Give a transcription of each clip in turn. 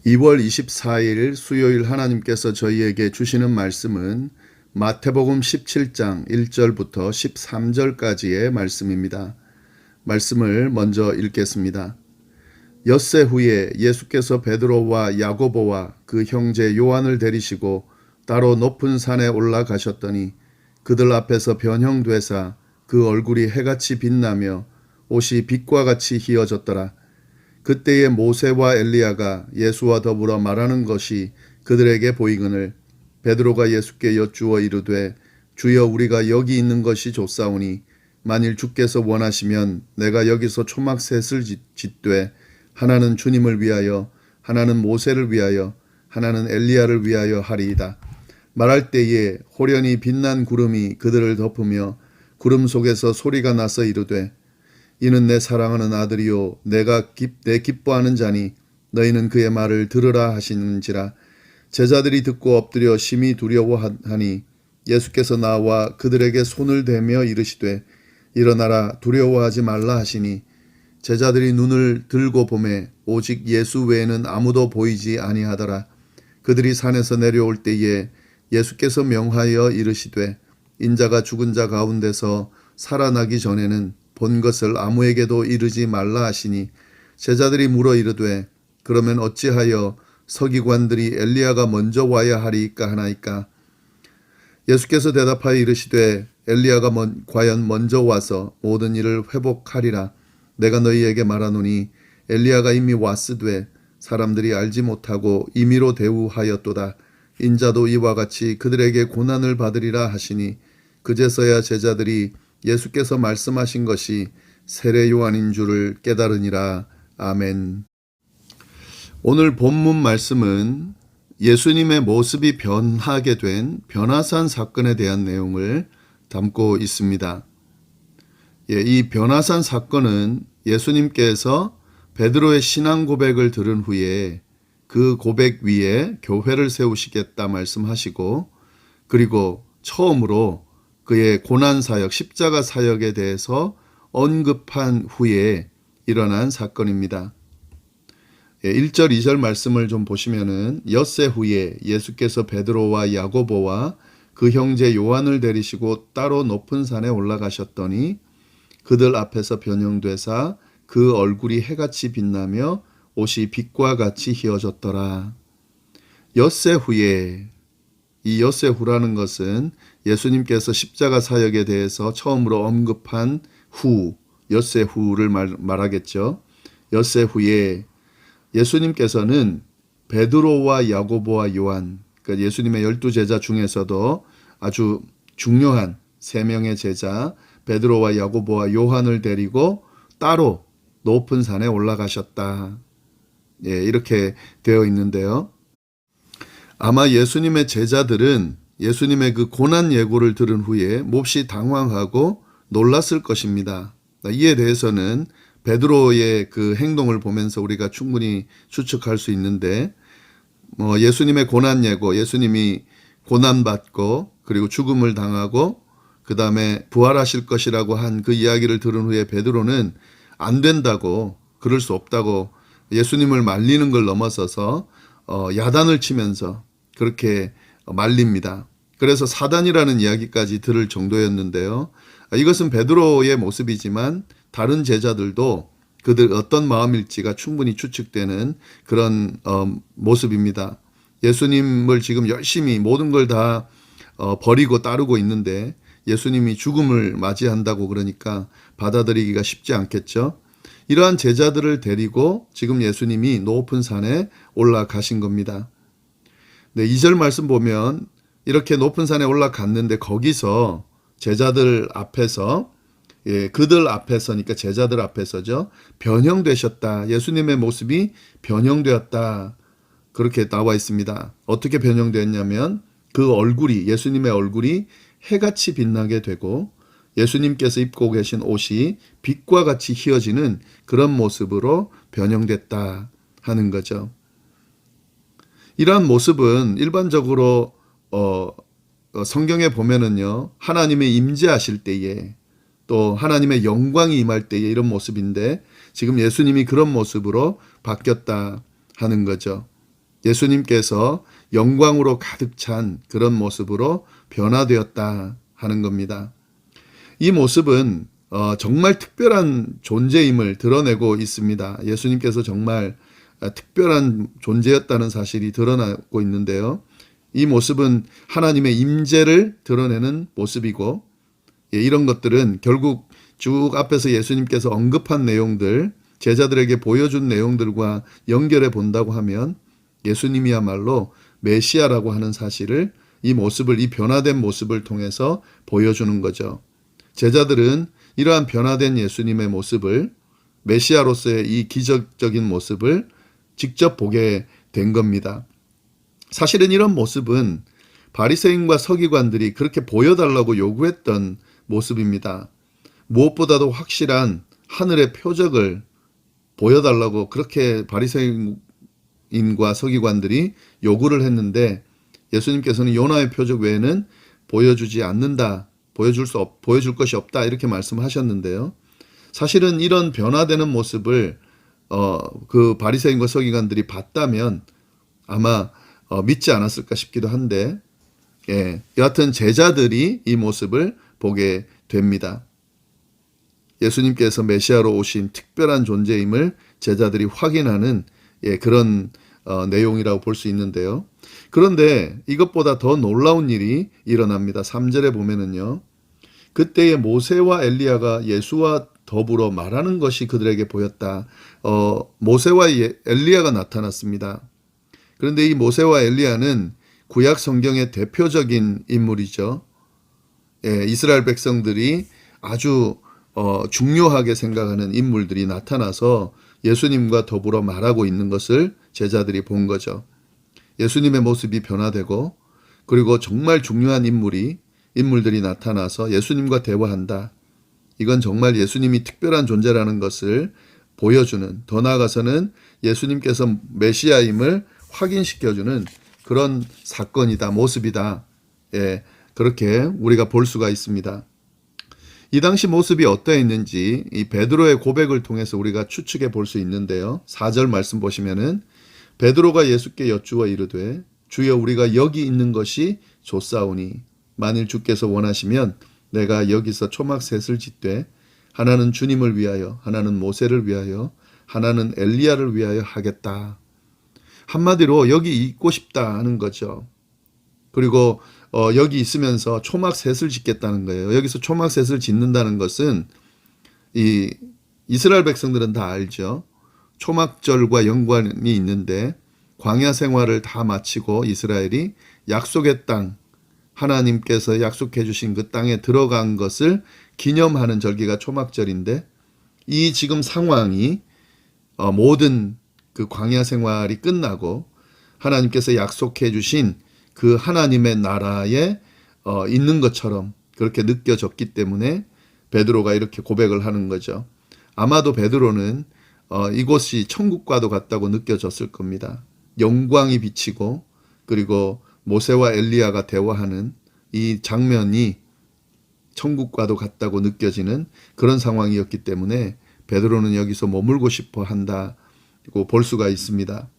2월 24일 수요일 하나님께서 저희에게 주시는 말씀은 마태복음 17장 1절부터 13절까지의 말씀입니다. 말씀을 먼저 읽겠습니다. 엿새 후에 예수께서 베드로와 야고보와 그 형제 요한을 데리시고 따로 높은 산에 올라가셨더니 그들 앞에서 변형되사 그 얼굴이 해같이 빛나며 옷이 빛과 같이 희어졌더라. 그때에 모세와 엘리야가 예수와 더불어 말하는 것이 그들에게 보이거늘 베드로가 예수께 여쭈어 이르되 주여 우리가 여기 있는 것이 좋사오니 만일 주께서 원하시면 내가 여기서 초막셋을 짓되 하나는 주님을 위하여 하나는 모세를 위하여 하나는 엘리야를 위하여 하리이다. 말할 때에 호련히 빛난 구름이 그들을 덮으며 구름 속에서 소리가 나서 이르되 이는 내 사랑하는 아들이요 내 기뻐하는 자니 너희는 그의 말을 들으라 하시는지라. 제자들이 듣고 엎드려 심히 두려워하니 예수께서 나와 그들에게 손을 대며 이르시되 일어나라 두려워하지 말라 하시니 제자들이 눈을 들고 보매 오직 예수 외에는 아무도 보이지 아니하더라. 그들이 산에서 내려올 때에 예수께서 명하여 이르시되 인자가 죽은 자 가운데서 살아나기 전에는 본 것을 아무에게도 이르지 말라 하시니 제자들이 물어 이르되 그러면 어찌하여 서기관들이 엘리야가 먼저 와야 하리이까 하나이까. 예수께서 대답하여 이르시되 엘리야가 과연 먼저 와서 모든 일을 회복하리라. 내가 너희에게 말하노니 엘리야가 이미 왔으되 사람들이 알지 못하고 임의로 대우하였도다. 인자도 이와 같이 그들에게 고난을 받으리라 하시니 그제서야 제자들이 예수께서 말씀하신 것이 세례 요한인 줄을 깨달으니라. 아멘. 오늘 본문 말씀은 예수님의 모습이 변하게 된 변화산 사건에 대한 내용을 담고 있습니다. 이 변화산 사건은 예수님께서 베드로의 신앙 고백을 들은 후에 그 고백 위에 교회를 세우시겠다 말씀하시고 그리고 처음으로 그의 고난 사역, 십자가 사역에 대해서 언급한 후에 일어난 사건입니다. 1절, 2절 말씀을 좀 보시면은 엿새 후에 예수께서 베드로와 야고보와 그 형제 요한을 데리시고 따로 높은 산에 올라가셨더니 그들 앞에서 변형되사 그 얼굴이 해같이 빛나며 옷이 빛과 같이 희어졌더라. 엿새 후에, 이 엿새 후라는 것은 예수님께서 십자가 사역에 대해서 처음으로 언급한 후, 엿새 후를 말하겠죠. 엿새 후에 예수님께서는 베드로와 야고보와 요한, 그러니까 예수님의 12제자 중에서도 아주 중요한 3명의 제자 베드로와 야고보와 요한을 데리고 따로 높은 산에 올라가셨다. 이렇게 되어 있는데요. 아마 예수님의 제자들은 예수님의 그 고난 예고를 들은 후에 몹시 당황하고 놀랐을 것입니다. 이에 대해서는 베드로의 그 행동을 보면서 우리가 충분히 추측할 수 있는데 예수님의 고난 예고, 예수님이 고난받고 그리고 죽음을 당하고 그 다음에 부활하실 것이라고 한 그 이야기를 들은 후에 베드로는 안 된다고, 그럴 수 없다고 예수님을 말리는 걸 넘어서서 야단을 치면서 그렇게 말립니다. 그래서 사단이라는 이야기까지 들을 정도였는데요. 이것은 베드로의 모습이지만 다른 제자들도 그들 어떤 마음일지가 충분히 추측되는 그런 모습입니다. 예수님을 지금 열심히 모든 걸 다 버리고 따르고 있는데 예수님이 죽음을 맞이한다고 그러니까 받아들이기가 쉽지 않겠죠. 이러한 제자들을 데리고 지금 예수님이 높은 산에 올라가신 겁니다. 2절 말씀 보면 이렇게 높은 산에 올라갔는데 거기서 제자들 앞에서, 그들 앞에서니까 제자들 앞에서죠. 변형되셨다. 예수님의 모습이 변형되었다. 그렇게 나와 있습니다. 어떻게 변형되었냐면 그 얼굴이, 예수님의 얼굴이 해같이 빛나게 되고 예수님께서 입고 계신 옷이 빛과 같이 희어지는 그런 모습으로 변형됐다 하는 거죠. 이러한 모습은 일반적으로 성경에 보면은요, 하나님의 임재하실 때에 또 하나님의 영광이 임할 때에 이런 모습인데 지금 예수님이 그런 모습으로 바뀌었다 하는 거죠. 예수님께서 영광으로 가득 찬 그런 모습으로 변화되었다 하는 겁니다. 이 모습은 정말 특별한 존재임을 드러내고 있습니다. 예수님께서 정말 특별한 존재였다는 사실이 드러나고 있는데요. 이 모습은 하나님의 임재를 드러내는 모습이고, 이런 것들은 결국 쭉 앞에서 예수님께서 언급한 내용들, 제자들에게 보여준 내용들과 연결해 본다고 하면 예수님이야말로 메시아라고 하는 사실을 이 모습을, 이 변화된 모습을 통해서 보여주는 거죠. 제자들은 이러한 변화된 예수님의 모습을, 메시아로서의 이 기적적인 모습을 직접 보게 된 겁니다. 사실은 이런 모습은 바리새인과 서기관들이 그렇게 보여달라고 요구했던 모습입니다. 무엇보다도 확실한 하늘의 표적을 보여달라고 그렇게 바리새인과 서기관들이 요구를 했는데, 예수님께서는 요나의 표적 외에는 보여주지 않는다, 보여줄 것이 없다, 이렇게 말씀하셨는데요. 사실은 이런 변화되는 모습을 그 바리새인과 서기관들이 봤다면 아마 믿지 않았을까 싶기도 한데, 여하튼 제자들이 이 모습을 보게 됩니다. 예수님께서 메시아로 오신 특별한 존재임을 제자들이 확인하는 그런 내용이라고 볼 수 있는데요. 그런데 이것보다 더 놀라운 일이 일어납니다. 3절에 보면은요. 그때에 모세와 엘리야가 예수와 더불어 말하는 것이 그들에게 보였다. 모세와 엘리야가 나타났습니다. 그런데 이 모세와 엘리야는 구약 성경의 대표적인 인물이죠. 이스라엘 백성들이 아주 중요하게 생각하는 인물들이 나타나서 예수님과 더불어 말하고 있는 것을 제자들이 본 거죠. 예수님의 모습이 변화되고, 그리고 정말 중요한 인물들이 나타나서 예수님과 대화한다. 이건 정말 예수님이 특별한 존재라는 것을 보여주는, 더 나아가서는 예수님께서 메시아임을 확인시켜주는 그런 사건이다, 모습이다. 그렇게 우리가 볼 수가 있습니다. 이 당시 모습이 어떠했는지 이 베드로의 고백을 통해서 우리가 추측해 볼 수 있는데요. 4절 말씀 보시면은 베드로가 예수께 여쭈어 이르되 주여 우리가 여기 있는 것이 좋사오니 만일 주께서 원하시면 내가 여기서 초막 셋을 짓되 하나는 주님을 위하여, 하나는 모세를 위하여, 하나는 엘리야를 위하여 하겠다. 한마디로 여기 있고 싶다 하는 거죠. 그리고 여기 있으면서 초막 셋을 짓겠다는 거예요. 여기서 초막 셋을 짓는다는 것은 이 이스라엘 백성들은 다 알죠. 초막절과 연관이 있는데 광야 생활을 다 마치고 이스라엘이 약속의 땅, 하나님께서 약속해 주신 그 땅에 들어간 것을 기념하는 절기가 초막절인데, 이 지금 상황이 모든 그 광야 생활이 끝나고 하나님께서 약속해 주신 그 하나님의 나라에 있는 것처럼 그렇게 느껴졌기 때문에 베드로가 이렇게 고백을 하는 거죠. 아마도 베드로는 이곳이 천국과도 같다고 느껴졌을 겁니다. 영광이 비치고, 그리고 모세와 엘리야가 대화하는 이 장면이 천국과도 같다고 느껴지는 그런 상황이었기 때문에 베드로는 여기서 머물고 싶어 한다고 볼 수가 있습니다.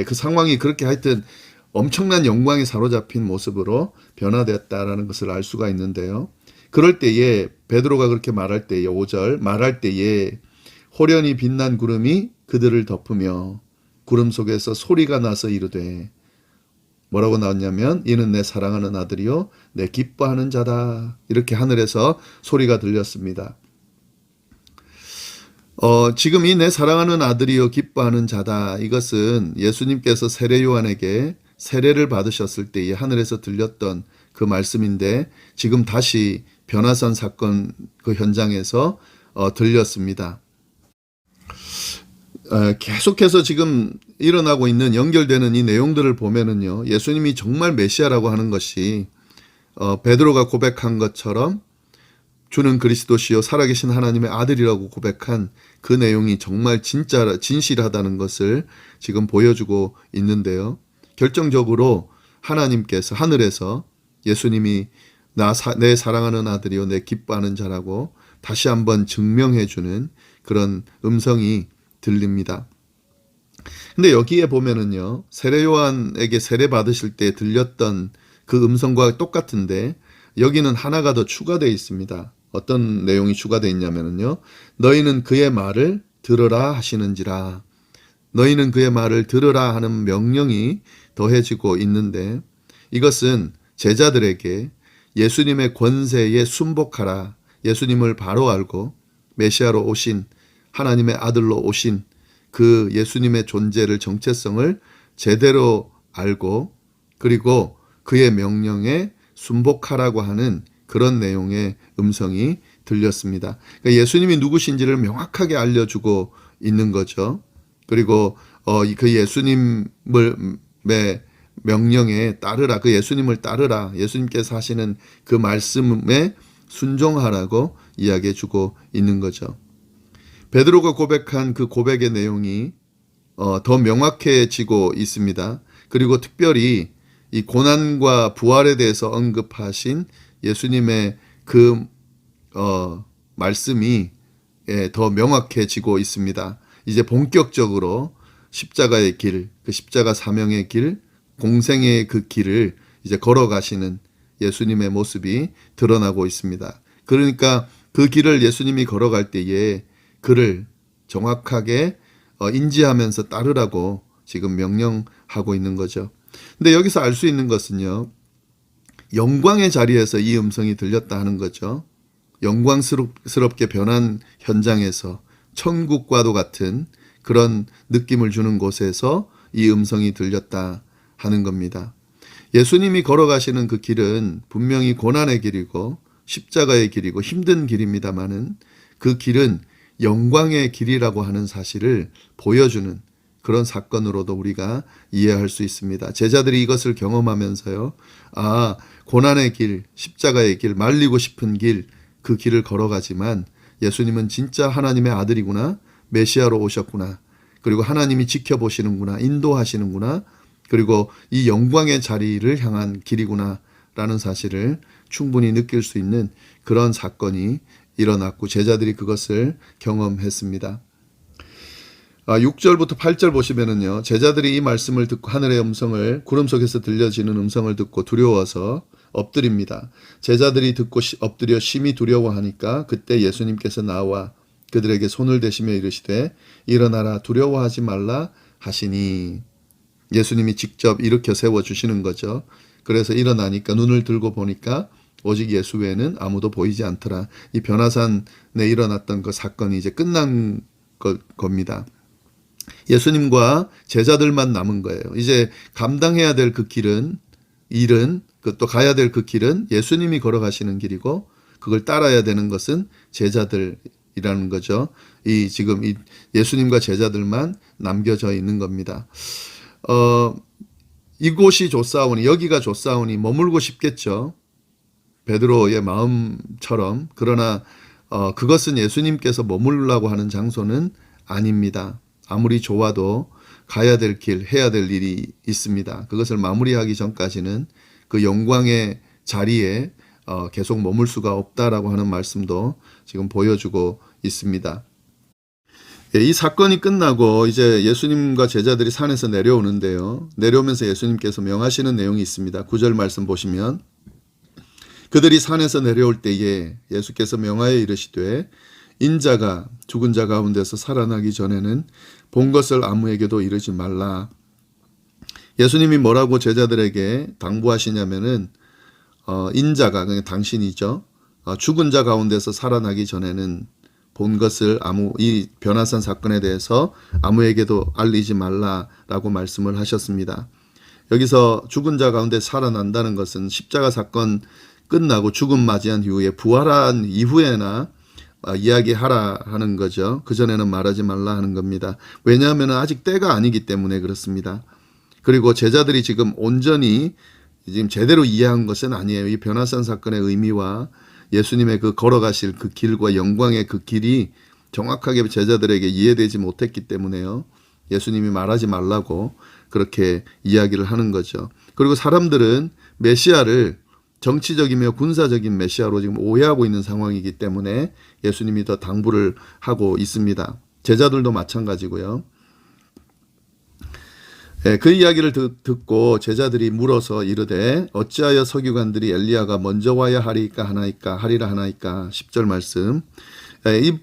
그 상황이 그렇게 하여튼 엄청난 영광에 사로잡힌 모습으로 변화되었다라는 것을 알 수가 있는데요. 그럴 때에 베드로가 그렇게 말할 때에 5절 말할 때에 호련히 빛난 구름이 그들을 덮으며 구름 속에서 소리가 나서 이르되, 뭐라고 나왔냐면 이는 내 사랑하는 아들이요 내 기뻐하는 자다. 이렇게 하늘에서 소리가 들렸습니다. 지금 이 내 사랑하는 아들이요 기뻐하는 자다, 이것은 예수님께서 세례 요한에게 세례를 받으셨을 때에 하늘에서 들렸던 그 말씀인데, 지금 다시 변화산 사건 그 현장에서 들렸습니다. 계속해서 지금 일어나고 있는 연결되는 이 내용들을 보면은요, 예수님이 정말 메시아라고 하는 것이 베드로가 고백한 것처럼 주는 그리스도시요 살아계신 하나님의 아들이라고 고백한 그 내용이 정말 진실하다는 것을 지금 보여주고 있는데요. 결정적으로 하나님께서 하늘에서 예수님이 내 사랑하는 아들이요 내 기뻐하는 자라고 다시 한번 증명해주는 그런 음성이 들립니다. 근데 여기에 보면은요, 세례 요한에게 세례 받으실 때 들렸던 그 음성과 똑같은데 여기는 하나가 더 추가되어 있습니다. 어떤 내용이 추가되어 있냐면요, 너희는 그의 말을 들으라 하시는지라. 너희는 그의 말을 들으라 하는 명령이 더해지고 있는데, 이것은 제자들에게 예수님의 권세에 순복하라, 예수님을 바로 알고 메시아로 오신, 하나님의 아들로 오신 그 예수님의 존재를, 정체성을 제대로 알고 그리고 그의 명령에 순복하라고 하는 그런 내용의 음성이 들렸습니다. 그러니까 예수님이 누구신지를 명확하게 알려주고 있는 거죠. 그리고 그 예수님의 명령에 따르라, 그 예수님을 따르라, 예수님께서 하시는 그 말씀에 순종하라고 이야기해 주고 있는 거죠. 베드로가 고백한 그 고백의 내용이 더 명확해지고 있습니다. 그리고 특별히 이 고난과 부활에 대해서 언급하신 예수님의 그 말씀이 더 명확해지고 있습니다. 이제 본격적으로 십자가의 길, 그 십자가 사명의 길, 공생의 그 길을 이제 걸어가시는 예수님의 모습이 드러나고 있습니다. 그러니까 그 길을 예수님이 걸어갈 때에 그를 정확하게 인지하면서 따르라고 지금 명령하고 있는 거죠. 근데 여기서 알 수 있는 것은요, 영광의 자리에서 이 음성이 들렸다 하는 거죠. 영광스럽게 변한 현장에서 천국과도 같은 그런 느낌을 주는 곳에서 이 음성이 들렸다 하는 겁니다. 예수님이 걸어가시는 그 길은 분명히 고난의 길이고 십자가의 길이고 힘든 길입니다마는 그 길은 영광의 길이라고 하는 사실을 보여주는 그런 사건으로도 우리가 이해할 수 있습니다. 제자들이 이것을 경험하면서요, 고난의 길, 십자가의 길, 말리고 싶은 길, 그 길을 걸어가지만 예수님은 진짜 하나님의 아들이구나, 메시아로 오셨구나, 그리고 하나님이 지켜보시는구나, 인도하시는구나, 그리고 이 영광의 자리를 향한 길이구나 라는 사실을 충분히 느낄 수 있는 그런 사건이 일어났고 제자들이 그것을 경험했습니다. 6절부터 8절 보시면은요, 제자들이 이 말씀을 듣고 하늘의 음성을, 구름 속에서 들려지는 음성을 듣고 두려워서 엎드립니다. 제자들이 듣고 엎드려 심히 두려워하니까 그때 예수님께서 나와 그들에게 손을 대시며 이르시되 일어나라, 두려워하지 말라 하시니, 예수님이 직접 일으켜 세워주시는 거죠. 그래서 일어나니까 눈을 들고 보니까 오직 예수 외에는 아무도 보이지 않더라. 이 변화산에 일어났던 그 사건이 이제 끝난 겁니다. 예수님과 제자들만 남은 거예요. 이제 감당해야 될 그 길은, 일은, 또 가야 될 그 길은 예수님이 걸어가시는 길이고 그걸 따라야 되는 것은 제자들이라는 거죠. 지금 예수님과 제자들만 남겨져 있는 겁니다. 이곳이 좋사오니, 여기가 좋사오니 머물고 싶겠죠. 베드로의 마음처럼. 그러나 그것은 예수님께서 머물라고 하는 장소는 아닙니다. 아무리 좋아도 가야 될 길, 해야 될 일이 있습니다. 그것을 마무리하기 전까지는 그 영광의 자리에 계속 머물 수가 없다라고 하는 말씀도 지금 보여주고 있습니다. 이 사건이 끝나고 이제 예수님과 제자들이 산에서 내려오는데요. 내려오면서 예수님께서 명하시는 내용이 있습니다. 9절 말씀 보시면, 그들이 산에서 내려올 때에 예수께서 명하여 이르시되 인자가 죽은 자 가운데서 살아나기 전에는 본 것을 아무에게도 이르지 말라. 예수님이 뭐라고 제자들에게 당부하시냐면은 인자가, 그냥 당신이죠, 죽은 자 가운데서 살아나기 전에는 본 것을 이 변화산 사건에 대해서 아무에게도 알리지 말라라고 말씀을 하셨습니다. 여기서 죽은 자 가운데 살아난다는 것은 십자가 사건 끝나고 죽음 맞이한 이후에, 부활한 이후에나 이야기하라 하는 거죠. 그전에는 말하지 말라 하는 겁니다. 왜냐하면 아직 때가 아니기 때문에 그렇습니다. 그리고 제자들이 지금 온전히 지금 제대로 이해한 것은 아니에요. 이 변화산 사건의 의미와 예수님의 그 걸어가실 그 길과 영광의 그 길이 정확하게 제자들에게 이해되지 못했기 때문에요, 예수님이 말하지 말라고 그렇게 이야기를 하는 거죠. 그리고 사람들은 메시아를 정치적이며 군사적인 메시아로 지금 오해하고 있는 상황이기 때문에 예수님이 더 당부를 하고 있습니다. 제자들도 마찬가지고요. 그 이야기를 듣고 제자들이 물어서 이르되 어찌하여 서기관들이 엘리야가 먼저 와야 하리라 하나이까. 10절 말씀.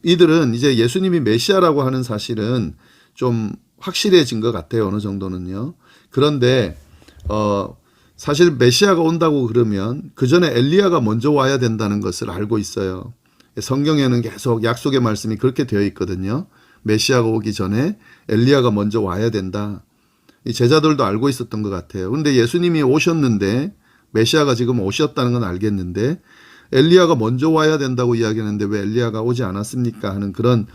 이들은 이제 예수님이 메시아라고 하는 사실은 좀 확실해진 것 같아요. 어느 정도는요. 그런데 사실 메시아가 온다고 그러면 그 전에 엘리야가 먼저 와야 된다는 것을 알고 있어요. 성경에는 계속 약속의 말씀이 그렇게 되어 있거든요. 메시아가 오기 전에 엘리야가 먼저 와야 된다. 이 제자들도 알고 있었던 것 같아요. 그런데 예수님이 오셨는데 메시아가 지금 오셨다는 건 알겠는데 엘리야가 먼저 와야 된다고 이야기하는데 왜 엘리야가 오지 않았습니까? 하는 그런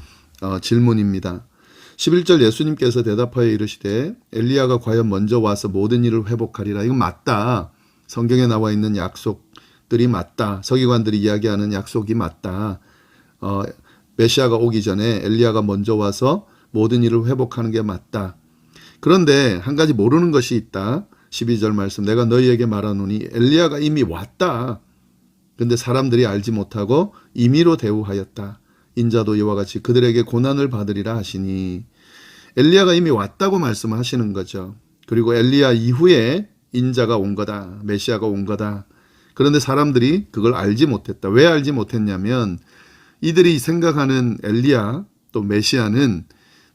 질문입니다. 11절 예수님께서 대답하여 이르시되 엘리야가 과연 먼저 와서 모든 일을 회복하리라. 이건 맞다. 성경에 나와 있는 약속들이 맞다. 서기관들이 이야기하는 약속이 맞다. 메시아가 오기 전에 엘리야가 먼저 와서 모든 일을 회복하는 게 맞다. 그런데 한 가지 모르는 것이 있다. 12절 말씀. 내가 너희에게 말하노니 엘리야가 이미 왔다. 근데 사람들이 알지 못하고 임의로 대우하였다. 인자도 이와 같이 그들에게 고난을 받으리라 하시니 엘리야가 이미 왔다고 말씀하시는 거죠. 그리고 엘리야 이후에 인자가 온 거다. 메시아가 온 거다. 그런데 사람들이 그걸 알지 못했다. 왜 알지 못했냐면 이들이 생각하는 엘리야 또 메시아는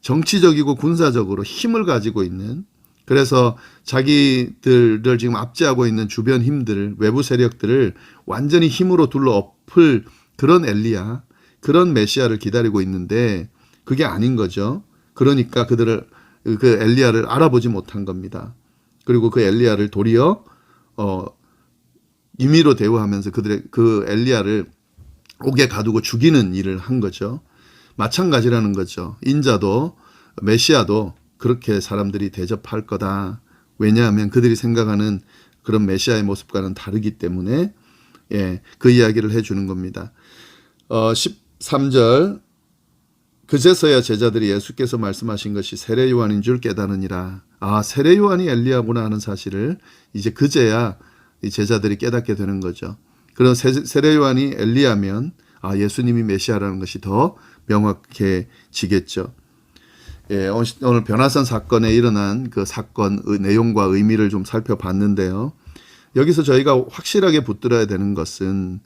정치적이고 군사적으로 힘을 가지고 있는, 그래서 자기들을 지금 압제하고 있는 주변 힘들, 외부 세력들을 완전히 힘으로 둘러 엎을 그런 엘리야, 그런 메시아를 기다리고 있는데 그게 아닌 거죠. 그러니까 그 엘리야를 알아보지 못한 겁니다. 그리고 그 엘리야를 도리어 임의로 대우하면서 그 엘리야를 옥에 가두고 죽이는 일을 한 거죠. 마찬가지라는 거죠. 인자도 메시아도 그렇게 사람들이 대접할 거다. 왜냐하면 그들이 생각하는 그런 메시아의 모습과는 다르기 때문에 그 이야기를 해주는 겁니다. 13절 그제서야 제자들이 예수께서 말씀하신 것이 세례 요한인 줄 깨달으니라. 세례 요한이 엘리야구나 하는 사실을 이제 그제야 이 제자들이 깨닫게 되는 거죠. 그런 세례 요한이 엘리야면 예수님이 메시아라는 것이 더 명확해지겠죠. 오늘 변화산 사건에 일어난 그 사건 내용과 의미를 좀 살펴봤는데요. 여기서 저희가 확실하게 붙들어야 되는 것은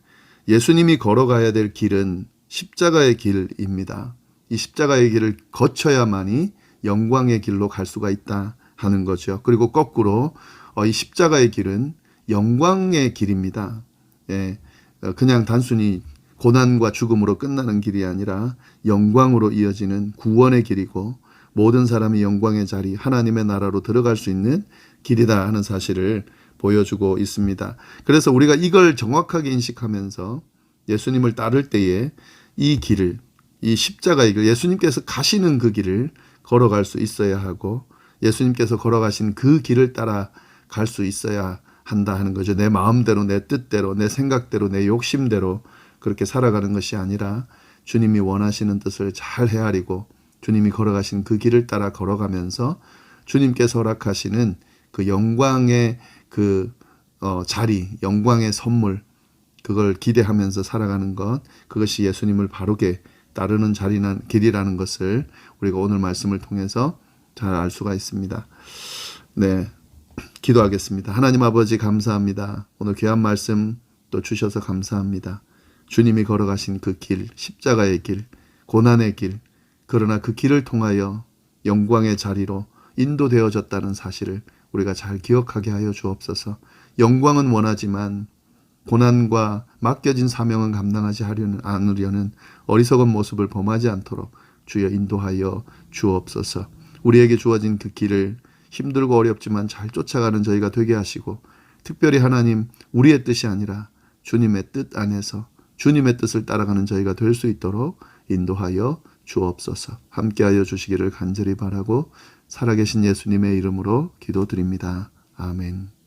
예수님이 걸어가야 될 길은 십자가의 길입니다. 이 십자가의 길을 거쳐야만이 영광의 길로 갈 수가 있다 하는 거죠. 그리고 거꾸로 이 십자가의 길은 영광의 길입니다. 그냥 단순히 고난과 죽음으로 끝나는 길이 아니라 영광으로 이어지는 구원의 길이고 모든 사람이 영광의 자리, 하나님의 나라로 들어갈 수 있는 길이다 하는 사실을 보여주고 있습니다. 그래서 우리가 이걸 정확하게 인식하면서 예수님을 따를 때에 이 길을, 이 십자가의 길, 예수님께서 가시는 그 길을 걸어갈 수 있어야 하고 예수님께서 걸어가신 그 길을 따라갈 수 있어야 한다 하는 거죠. 내 마음대로, 내 뜻대로, 내 생각대로, 내 욕심대로 그렇게 살아가는 것이 아니라 주님이 원하시는 뜻을 잘 헤아리고 주님이 걸어가신 그 길을 따라 걸어가면서 주님께서 허락하시는 그 영광의 그 자리, 영광의 선물, 그걸 기대하면서 살아가는 것, 그것이 예수님을 바르게 따르는 길이라는 것을 우리가 오늘 말씀을 통해서 잘 알 수가 있습니다. 기도하겠습니다. 하나님 아버지 감사합니다. 오늘 귀한 말씀 또 주셔서 감사합니다. 주님이 걸어가신 그 길, 십자가의 길, 고난의 길, 그러나 그 길을 통하여 영광의 자리로 인도되어졌다는 사실을 우리가 잘 기억하게 하여 주옵소서. 영광은 원하지만 고난과 맡겨진 사명은 감당하지 않으려는 어리석은 모습을 범하지 않도록 주여 인도하여 주옵소서. 우리에게 주어진 그 길을 힘들고 어렵지만 잘 쫓아가는 저희가 되게 하시고 특별히 하나님 우리의 뜻이 아니라 주님의 뜻 안에서 주님의 뜻을 따라가는 저희가 될 수 있도록 인도하여 주옵소서. 함께하여 주시기를 간절히 바라고 살아계신 예수님의 이름으로 기도드립니다. 아멘.